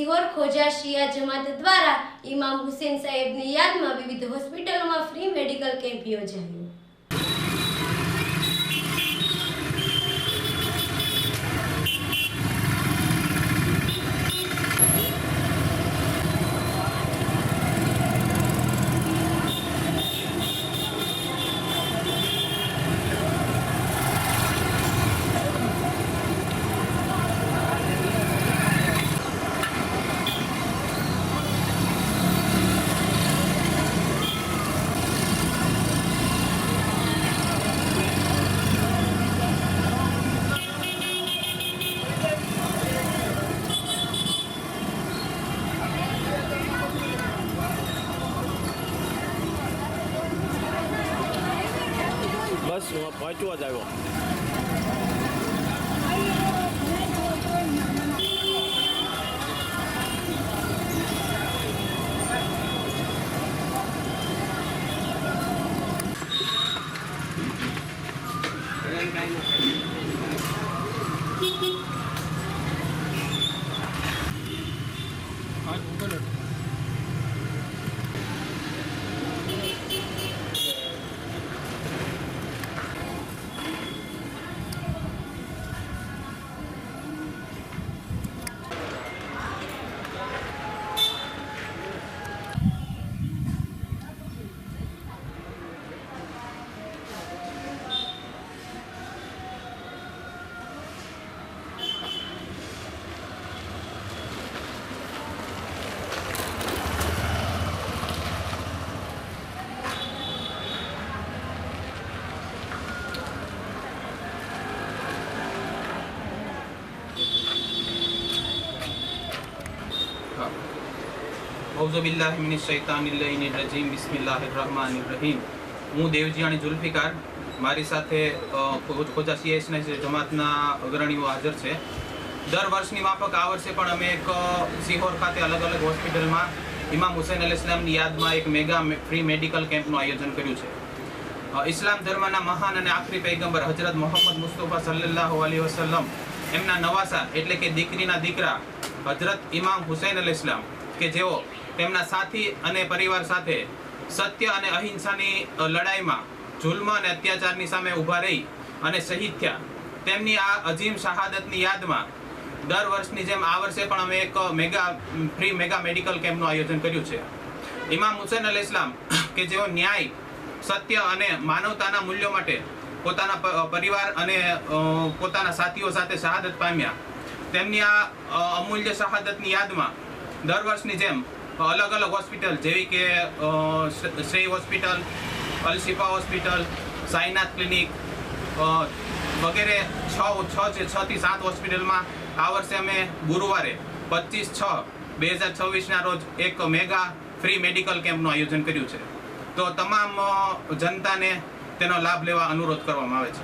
સિહોર ખોજા શિયા જમાત દ્વારા ઇમામ હુસેન સાહેબની યાદમાં વિવિધ હોસ્પિટલોમાં ફ્રી મેડિકલ કેમ્પ યોજાયો। બસ હું પહોંચવા જ આવ્યો। औज़ुबिल्लाहि मिनश्शैतानिर्रजीम बिस्मिल्लाहिर्रहमानिर्रहीम। હું દેવજીયાણી જુલ્ફિકાર, મારી સાથે ખોજા સીએસના જમાતના અગ્રણીઓ હાજર છે। દર વર્ષની માફક આ વર્ષે પણ અમે એક સિહોર ખાતે અલગ અલગ હોસ્પિટલમાં ઇમામ હુસૈન અલૈહિસ્સલામની યાદમાં એક મેગા ફ્રી મેડિકલ કેમ્પનું આયોજન કર્યું છે। ઇસ્લામ ધર્મના મહાન અને આખરી પૈગંબર હજરત મોહમ્મદ મુસ્તફા સલ્લલ્લાહુ અલૈહિ વસલ્લમ એમના નવાસા એટલે કે દીકરીના દીકરા હજરત ઇમામ હુસૈન અલૈહિસ્સલામ કે જેઓ તેમના સાથી અને પરિવાર સાથે સત્ય અને અહિંસાની લડાઈમાં જુલ્મ અને અત્યાચારની સામે ઊભા રહી અને શહીદ થયા, તેમની આ અજીમ શહાદતની યાદમાં દર વર્ષની જેમ આ વર્ષે પણ અમે એક ફ્રી મેગા મેડિકલ કેમ્પનું આયોજન કર્યું છે। ઇમામ હુસૈન અલૈહિસ્સલામ કે જેઓ ન્યાય, સત્ય અને માનવતાના મૂલ્યો માટે પોતાના પરિવાર અને પોતાના સાથીઓ સાથે શહાદત પામ્યા, તેમની આ અમૂલ્ય શહાદતની યાદમાં દર વર્ષની જેમ અલગ અલગ હોસ્પિટલ જેવી કે શ્રેય હોસ્પિટલ, અલશિફા હોસ્પિટલ, સાઈનાથ ક્લિનિક વગેરે 6 થી 7 હોસ્પિટલમાં આ વર્ષે અમે ગુરુવારે 25/6/2026ના રોજ એક મેગા ફ્રી મેડિકલ કેમ્પનું આયોજન કર્યું છે। તો તમામ જનતાને તેનો લાભ લેવા અનુરોધ કરવામાં આવે છે।